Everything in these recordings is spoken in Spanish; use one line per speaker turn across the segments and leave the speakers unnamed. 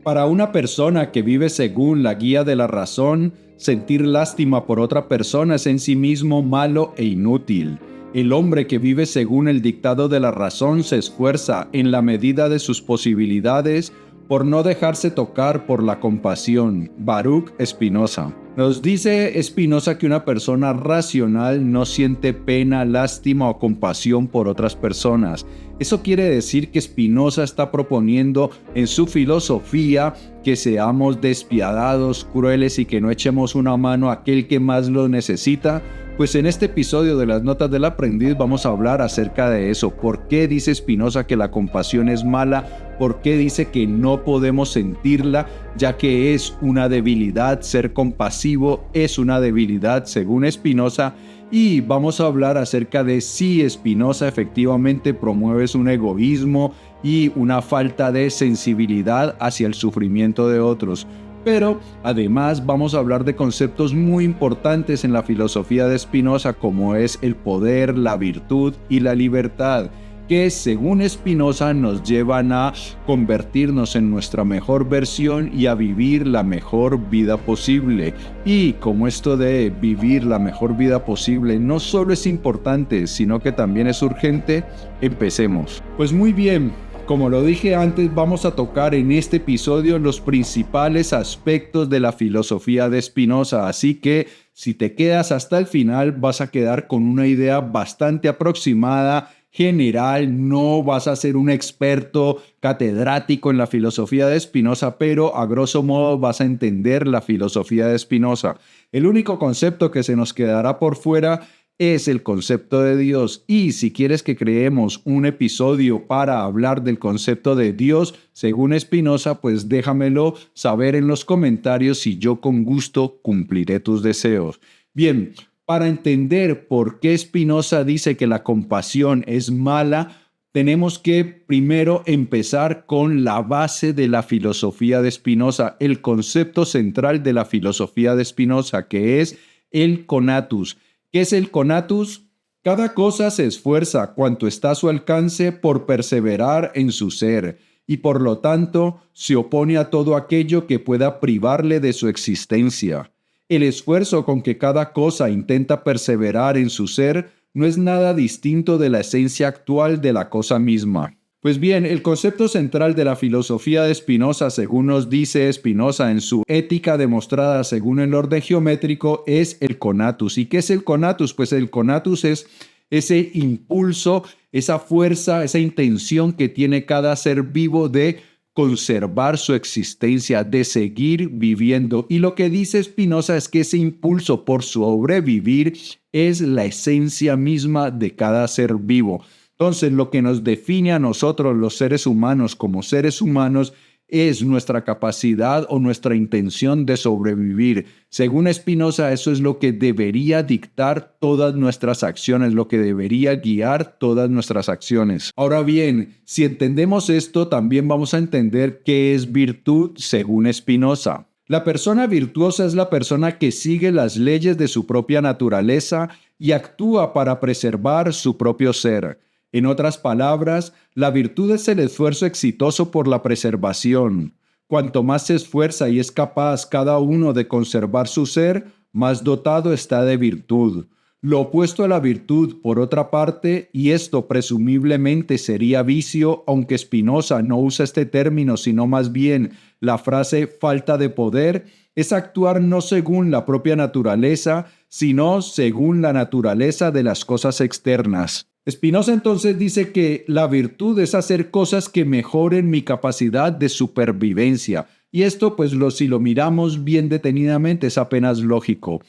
Para una persona que vive según la guía de la razón, sentir lástima por otra persona es en sí mismo malo e inútil. El hombre que vive según el dictado de la razón se esfuerza en la medida de sus posibilidades por no dejarse tocar por la compasión. Baruch Spinoza. Nos dice Spinoza que una persona racional no siente pena, lástima o compasión por otras personas. Eso quiere decir que Spinoza está proponiendo en su filosofía que seamos despiadados, crueles y que no echemos una mano a aquel que más lo necesita. Pues en este episodio de las Notas del Aprendiz vamos a hablar acerca de eso. ¿Por qué dice Spinoza que la compasión es mala? ¿Por qué dice que no podemos sentirla, ya que es una debilidad? Ser compasivo es una debilidad según Spinoza. Y vamos a hablar acerca de si Spinoza efectivamente promueve un egoísmo y una falta de sensibilidad hacia el sufrimiento de otros. Pero además vamos a hablar de conceptos muy importantes en la filosofía de Spinoza, como es el poder, la virtud y la libertad, que según Spinoza nos llevan a convertirnos en nuestra mejor versión y a vivir la mejor vida posible. Y como esto de vivir la mejor vida posible no solo es importante, sino que también es urgente, empecemos. Pues muy bien. Como lo dije antes, vamos a tocar en este episodio los principales aspectos de la filosofía de Spinoza, así que si te quedas hasta el final vas a quedar con una idea bastante aproximada, general. No vas a ser un experto catedrático en la filosofía de Spinoza, pero a grosso modo vas a entender la filosofía de Spinoza. El único concepto que se nos quedará por fuera es el concepto de Dios, y si quieres que creemos un episodio para hablar del concepto de Dios según Spinoza, pues déjamelo saber en los comentarios y yo con gusto cumpliré tus deseos. Bien, para entender por qué Spinoza dice que la compasión es mala, tenemos que primero empezar con la base de la filosofía de Spinoza, el concepto central de la filosofía de Spinoza, que es el conatus. ¿Qué es el conatus? Cada cosa se esfuerza cuanto está a su alcance por perseverar en su ser, y por lo tanto se opone a todo aquello que pueda privarle de su existencia. El esfuerzo con que cada cosa intenta perseverar en su ser no es nada distinto de la esencia actual de la cosa misma. Pues bien, el concepto central de la filosofía de Spinoza, según nos dice Spinoza en su Ética demostrada según el orden geométrico, es el conatus. ¿Y qué es el conatus? Pues el conatus es ese impulso, esa fuerza, esa intención que tiene cada ser vivo de conservar su existencia, de seguir viviendo. Y lo que dice Spinoza es que ese impulso por sobrevivir es la esencia misma de cada ser vivo. Entonces, lo que nos define a nosotros, los seres humanos, como seres humanos, es nuestra capacidad o nuestra intención de sobrevivir. Según Spinoza, eso es lo que debería dictar todas nuestras acciones, lo que debería guiar todas nuestras acciones. Ahora bien, si entendemos esto, también vamos a entender qué es virtud según Spinoza. La persona virtuosa es la persona que sigue las leyes de su propia naturaleza y actúa para preservar su propio ser. En otras palabras, la virtud es el esfuerzo exitoso por la preservación. Cuanto más se esfuerza y es capaz cada uno de conservar su ser, más dotado está de virtud. Lo opuesto a la virtud, por otra parte, y esto presumiblemente sería vicio, aunque Spinoza no usa este término, sino más bien la frase falta de poder, es actuar no según la propia naturaleza, sino según la naturaleza de las cosas externas. Spinoza entonces dice que la virtud es hacer cosas que mejoren mi capacidad de supervivencia. Y esto, pues, si lo miramos bien detenidamente, es apenas lógico.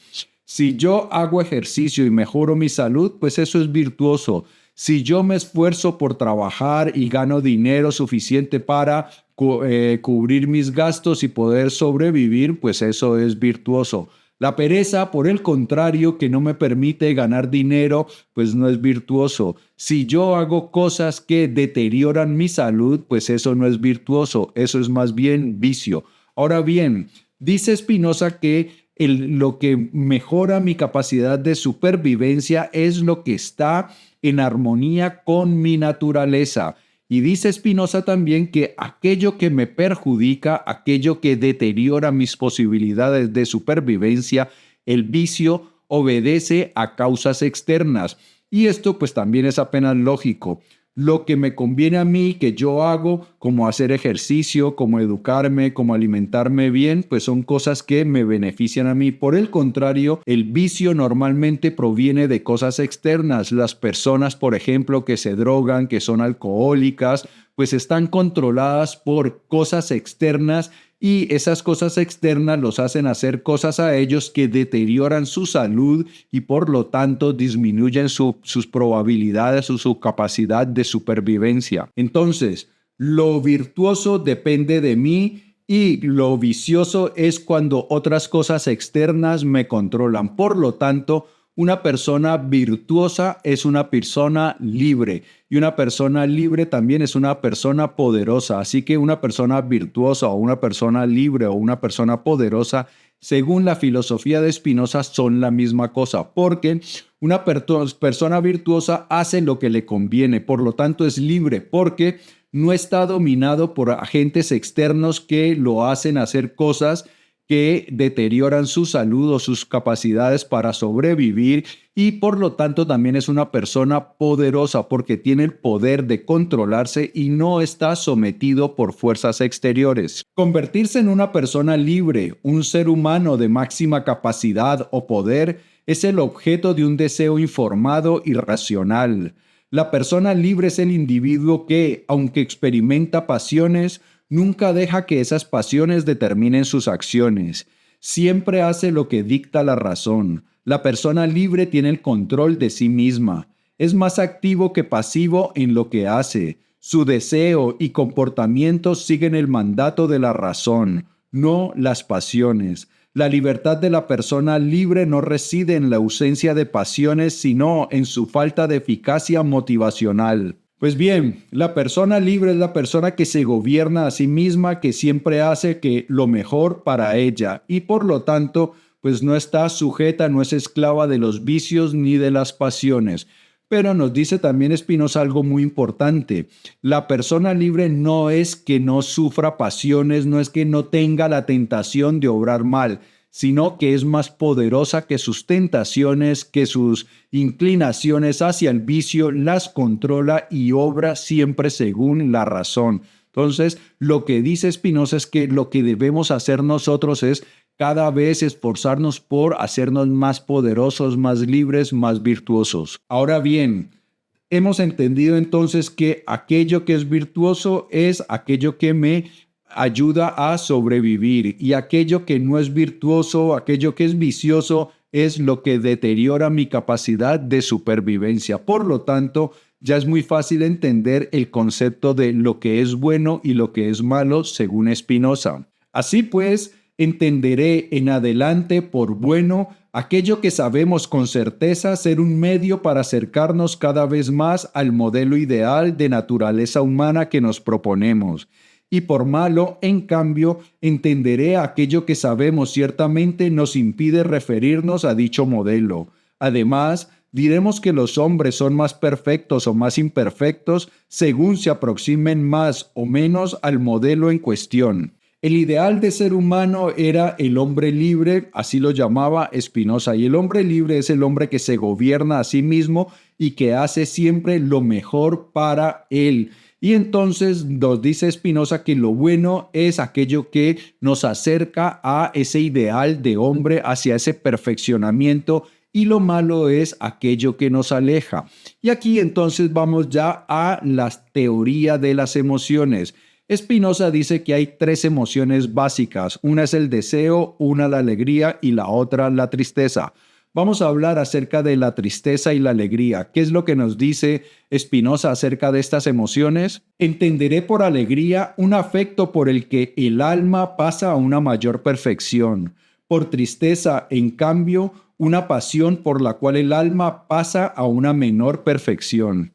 Si yo hago ejercicio y mejoro mi salud, pues eso es virtuoso. Si yo me esfuerzo por trabajar y gano dinero suficiente para cubrir mis gastos y poder sobrevivir, pues eso es virtuoso. La pereza, por el contrario, que no me permite ganar dinero, pues no es virtuoso. Si yo hago cosas que deterioran mi salud, pues eso no es virtuoso, eso es más bien vicio. Ahora bien, dice Spinoza que lo que mejora mi capacidad de supervivencia es lo que está en armonía con mi naturaleza. Y dice Spinoza también que aquello que me perjudica, aquello que deteriora mis posibilidades de supervivencia, el vicio obedece a causas externas. Y esto pues también es apenas lógico. Lo que me conviene a mí, que yo hago, como hacer ejercicio, como educarme, como alimentarme bien, pues son cosas que me benefician a mí. Por el contrario, el vicio normalmente proviene de cosas externas. Las personas, por ejemplo, que se drogan, que son alcohólicas, pues están controladas por cosas externas y esas cosas externas los hacen hacer cosas a ellos que deterioran su salud y por lo tanto disminuyen sus probabilidades o su capacidad de supervivencia. Entonces, lo virtuoso depende de mí y lo vicioso es cuando otras cosas externas me controlan. Por lo tanto, una persona virtuosa es una persona libre y una persona libre también es una persona poderosa. Así que una persona virtuosa o una persona libre o una persona poderosa, según la filosofía de Spinoza, son la misma cosa, porque una persona virtuosa hace lo que le conviene, por lo tanto es libre, porque no está dominado por agentes externos que lo hacen hacer cosas que deterioran su salud o sus capacidades para sobrevivir y por lo tanto también es una persona poderosa porque tiene el poder de controlarse y no está sometido por fuerzas exteriores. Convertirse en una persona libre, un ser humano de máxima capacidad o poder, es el objeto de un deseo informado y racional. La persona libre es el individuo que, aunque experimenta pasiones, nunca deja que esas pasiones determinen sus acciones. Siempre hace lo que dicta la razón. La persona libre tiene el control de sí misma. Es más activo que pasivo en lo que hace. Su deseo y comportamiento siguen el mandato de la razón, no las pasiones. La libertad de la persona libre no reside en la ausencia de pasiones, sino en su falta de eficacia motivacional. Pues bien, la persona libre es la persona que se gobierna a sí misma, que siempre hace lo mejor para ella y por lo tanto, pues no está sujeta, no es esclava de los vicios ni de las pasiones. Pero nos dice también Spinoza algo muy importante. La persona libre no es que no sufra pasiones, no es que no tenga la tentación de obrar mal, sino que es más poderosa que sus tentaciones, que sus inclinaciones hacia el vicio, las controla y obra siempre según la razón. Entonces, lo que dice Spinoza es que lo que debemos hacer nosotros es cada vez esforzarnos por hacernos más poderosos, más libres, más virtuosos. Ahora bien, hemos entendido entonces que aquello que es virtuoso es aquello que me ayuda a sobrevivir y aquello que no es virtuoso, aquello que es vicioso, es lo que deteriora mi capacidad de supervivencia. Por lo tanto, ya es muy fácil entender el concepto de lo que es bueno y lo que es malo según Spinoza. Así pues, entenderé en adelante por bueno aquello que sabemos con certeza ser un medio para acercarnos cada vez más al modelo ideal de naturaleza humana que nos proponemos. Y por malo, en cambio, entenderé aquello que sabemos ciertamente nos impide referirnos a dicho modelo. Además, diremos que los hombres son más perfectos o más imperfectos según se aproximen más o menos al modelo en cuestión. El ideal de ser humano era el hombre libre, así lo llamaba Spinoza, y el hombre libre es el hombre que se gobierna a sí mismo y que hace siempre lo mejor para él. Y entonces nos dice Spinoza que lo bueno es aquello que nos acerca a ese ideal de hombre, hacia ese perfeccionamiento, y lo malo es aquello que nos aleja. Y aquí entonces vamos ya a la teoría de las emociones. Spinoza dice que hay tres emociones básicas. Una es el deseo, una la alegría y la otra la tristeza. Vamos a hablar acerca de la tristeza y la alegría. ¿Qué es lo que nos dice Spinoza acerca de estas emociones? Entenderé por alegría un afecto por el que el alma pasa a una mayor perfección. Por tristeza, en cambio, una pasión por la cual el alma pasa a una menor perfección.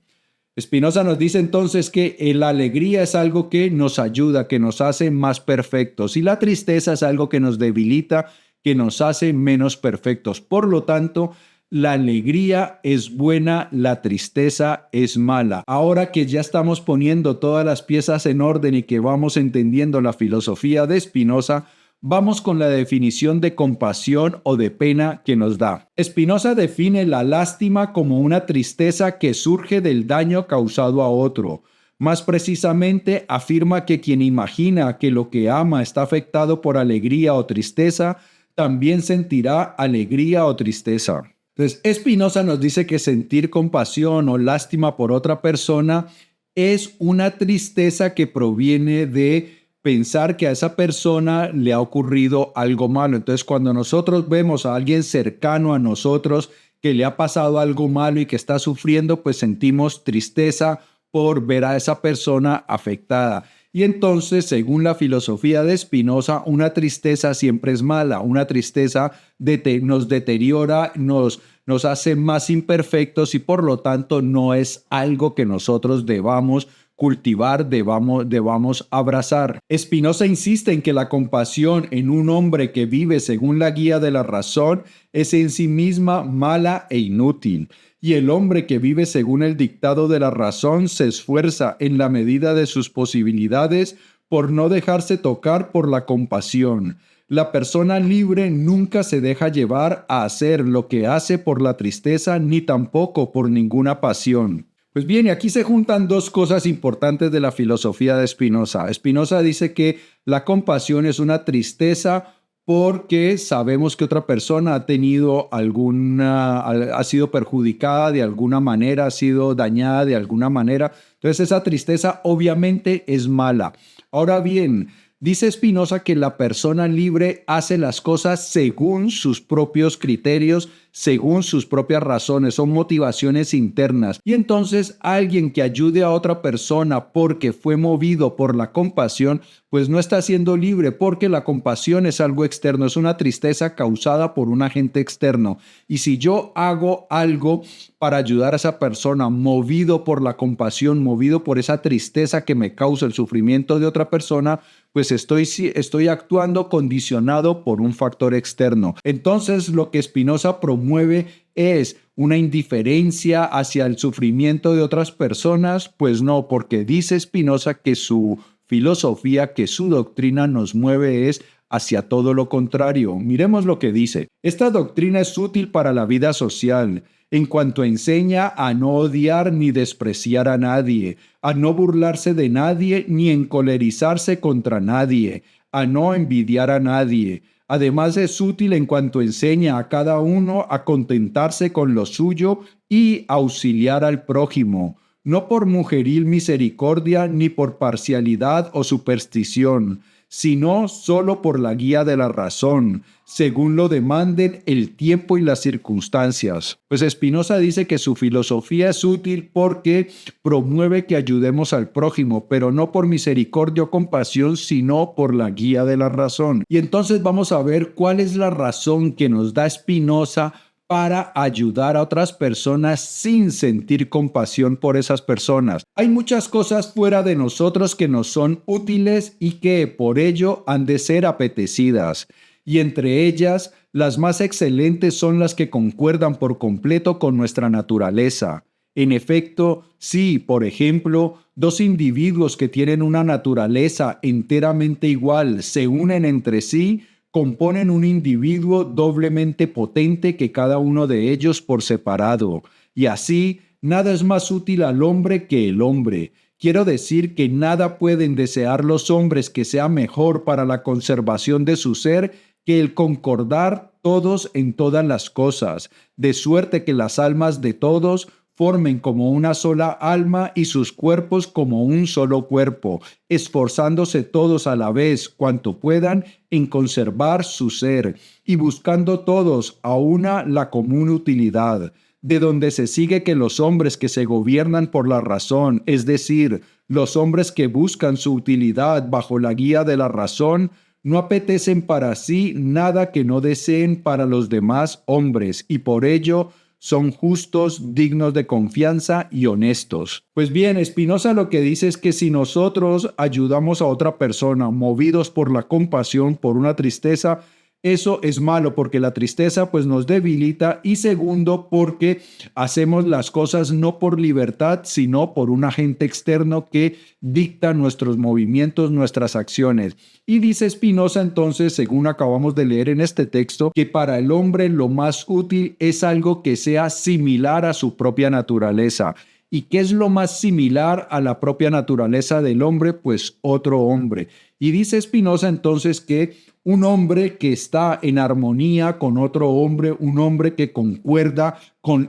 Spinoza nos dice entonces que la alegría es algo que nos ayuda, que nos hace más perfectos, y la tristeza es algo que nos debilita, que nos hace menos perfectos. Por lo tanto, La alegría es buena, la tristeza es mala. Ahora que ya estamos poniendo todas las piezas en orden y que vamos entendiendo la filosofía de Spinoza, vamos con la definición de compasión o de pena que nos da. Spinoza define la lástima como una tristeza que surge del daño causado a otro. Más precisamente, afirma que quien imagina que lo que ama está afectado por alegría o tristeza, también sentirá alegría o tristeza. Entonces, Spinoza nos dice que sentir compasión o lástima por otra persona es una tristeza que proviene de pensar que a esa persona le ha ocurrido algo malo. Entonces, cuando nosotros vemos a alguien cercano a nosotros que le ha pasado algo malo y que está sufriendo, pues sentimos tristeza por ver a esa persona afectada. Y entonces, según la filosofía de Spinoza, una tristeza siempre es mala. Una tristeza nos deteriora, nos hace más imperfectos y por lo tanto no es algo que nosotros debamos cultivar, debamos abrazar. Spinoza insiste en que la compasión en un hombre que vive según la guía de la razón es en sí misma mala e inútil. Y el hombre que vive según el dictado de la razón se esfuerza en la medida de sus posibilidades por no dejarse tocar por la compasión. La persona libre nunca se deja llevar a hacer lo que hace por la tristeza ni tampoco por ninguna pasión. Pues bien, y aquí se juntan dos cosas importantes de la filosofía de Spinoza. Spinoza dice que la compasión es una tristeza porque sabemos que otra persona ha tenido ha sido perjudicada de alguna manera, ha sido dañada de alguna manera. Entonces esa tristeza obviamente es mala. Ahora bien, dice Spinoza que la persona libre hace las cosas según sus propios criterios, según sus propias razones, son motivaciones internas. Y entonces alguien que ayude a otra persona porque fue movido por la compasión, pues no está siendo libre porque la compasión es algo externo, es una tristeza causada por un agente externo. Y si yo hago algo para ayudar a esa persona movido por la compasión, movido por esa tristeza que me causa el sufrimiento de otra persona, pues estoy actuando condicionado por un factor externo. Entonces, lo que Spinoza promueve es una indiferencia hacia el sufrimiento de otras personas, pues no, porque dice Spinoza que su filosofía, que su doctrina nos mueve es hacia todo lo contrario. Miremos lo que dice. Esta doctrina es útil para la vida social, en cuanto enseña a no odiar ni despreciar a nadie, a no burlarse de nadie ni encolerizarse contra nadie, a no envidiar a nadie. Además es útil en cuanto enseña a cada uno a contentarse con lo suyo y auxiliar al prójimo, no por mujeril misericordia ni por parcialidad o superstición, sino solo por la guía de la razón, según lo demanden el tiempo y las circunstancias. Pues Spinoza dice que su filosofía es útil porque promueve que ayudemos al prójimo, pero no por misericordia o compasión, sino por la guía de la razón. Y entonces vamos a ver cuál es la razón que nos da Spinoza para ayudar a otras personas sin sentir compasión por esas personas. Hay muchas cosas fuera de nosotros que nos son útiles y que por ello han de ser apetecidas. Y entre ellas, las más excelentes son las que concuerdan por completo con nuestra naturaleza. En efecto, si, por ejemplo, dos individuos que tienen una naturaleza enteramente igual se unen entre sí, componen un individuo doblemente potente que cada uno de ellos por separado, y así nada es más útil al hombre que el hombre. Quiero decir que nada pueden desear los hombres que sea mejor para la conservación de su ser que el concordar todos en todas las cosas, de suerte que las almas de todos formen como una sola alma y sus cuerpos como un solo cuerpo, esforzándose todos a la vez cuanto puedan en conservar su ser y buscando todos a una la común utilidad, de donde se sigue que los hombres que se gobiernan por la razón, es decir, los hombres que buscan su utilidad bajo la guía de la razón, no apetecen para sí nada que no deseen para los demás hombres y por ello son justos, dignos de confianza y honestos. Pues bien, Spinoza lo que dice es que si nosotros ayudamos a otra persona movidos por la compasión, por una tristeza, Eso es malo porque la tristeza pues nos debilita, y segundo porque hacemos las cosas no por libertad, sino por un agente externo que dicta nuestros movimientos, nuestras acciones. Y dice Spinoza entonces, según acabamos de leer en este texto, que para el hombre lo más útil es algo que sea similar a su propia naturaleza. ¿Y qué es lo más similar a la propia naturaleza del hombre? Pues otro hombre. Y dice Spinoza entonces que un hombre que está en armonía con otro hombre, un hombre que concuerda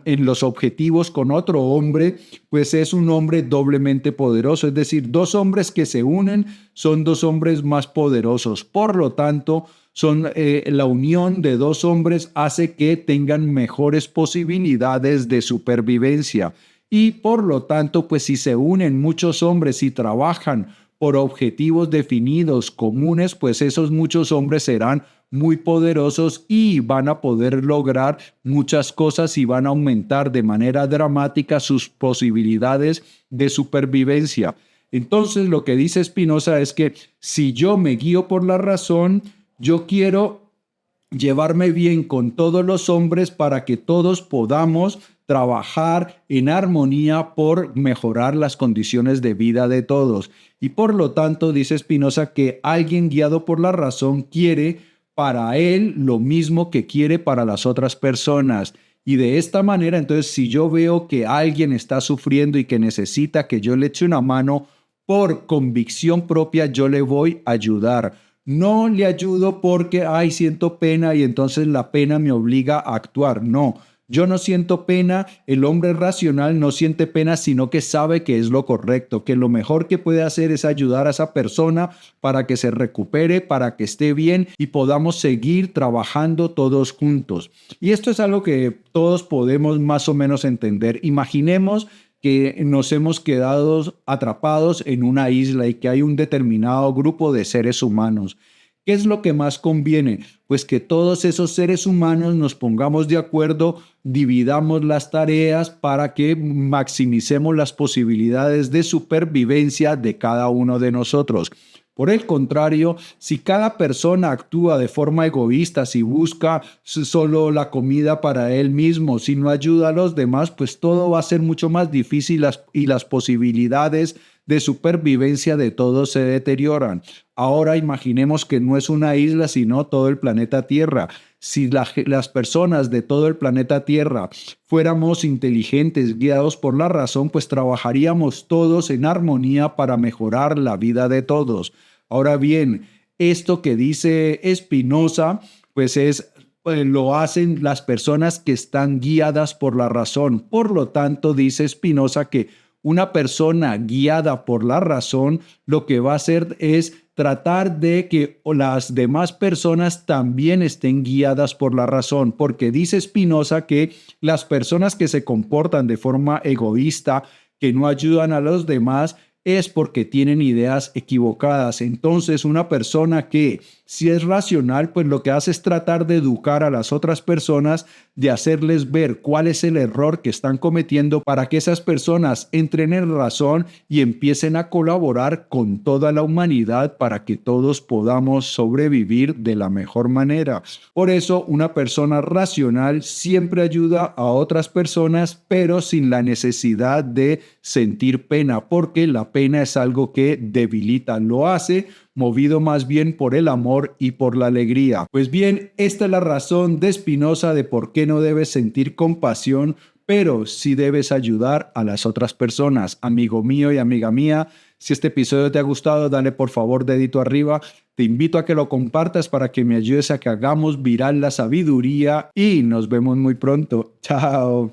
en los objetivos con otro hombre, pues es un hombre doblemente poderoso. Es decir, dos hombres que se unen son dos hombres más poderosos. Por lo tanto, la unión de dos hombres hace que tengan mejores posibilidades de supervivencia. Y por lo tanto, pues si se unen muchos hombres y trabajan por objetivos definidos comunes, pues esos muchos hombres serán muy poderosos y van a poder lograr muchas cosas y van a aumentar de manera dramática sus posibilidades de supervivencia. Entonces, lo que dice Spinoza es que si yo me guío por la razón, yo quiero llevarme bien con todos los hombres para que todos podamos trabajar en armonía por mejorar las condiciones de vida de todos. Y por lo tanto, dice Spinoza, que alguien guiado por la razón quiere para él lo mismo que quiere para las otras personas. Y de esta manera, entonces, si yo veo que alguien está sufriendo y que necesita que yo le eche una mano, por convicción propia, yo le voy a ayudar. No le ayudo porque, ay, siento pena y entonces la pena me obliga a actuar. No, yo no siento pena. El hombre racional no siente pena, sino que sabe que es lo correcto, que lo mejor que puede hacer es ayudar a esa persona para que se recupere, para que esté bien y podamos seguir trabajando todos juntos. Y esto es algo que todos podemos más o menos entender. Imaginemos que nos hemos quedado atrapados en una isla y que hay un determinado grupo de seres humanos. ¿Qué es lo que más conviene? Pues que todos esos seres humanos nos pongamos de acuerdo, dividamos las tareas para que maximicemos las posibilidades de supervivencia de cada uno de nosotros. Por el contrario, si cada persona actúa de forma egoísta, si busca solo la comida para él mismo, si no ayuda a los demás, pues todo va a ser mucho más difícil y las posibilidades de supervivencia de todos se deterioran. Ahora imaginemos que no es una isla, sino todo el planeta Tierra. Si las personas de todo el planeta Tierra fuéramos inteligentes, guiados por la razón, pues trabajaríamos todos en armonía para mejorar la vida de todos. Ahora bien, esto que dice Spinoza, pues lo hacen las personas que están guiadas por la razón. Por lo tanto, dice Spinoza que una persona guiada por la razón lo que va a hacer es tratar de que las demás personas también estén guiadas por la razón, porque dice Spinoza que las personas que se comportan de forma egoísta, que no ayudan a los demás, es porque tienen ideas equivocadas. Entonces, una persona que si es racional, pues lo que hace es tratar de educar a las otras personas, de hacerles ver cuál es el error que están cometiendo para que esas personas entren en razón y empiecen a colaborar con toda la humanidad para que todos podamos sobrevivir de la mejor manera. Por eso, una persona racional siempre ayuda a otras personas, pero sin la necesidad de sentir pena, porque la pena es algo que debilita, lo hace movido más bien por el amor y por la alegría. Pues bien, esta es la razón de Spinoza de por qué no debes sentir compasión, pero sí debes ayudar a las otras personas. Amigo mío y amiga mía, si este episodio te ha gustado, dale por favor dedito arriba. Te invito a que lo compartas para que me ayudes a que hagamos viral la sabiduría y nos vemos muy pronto. Chao.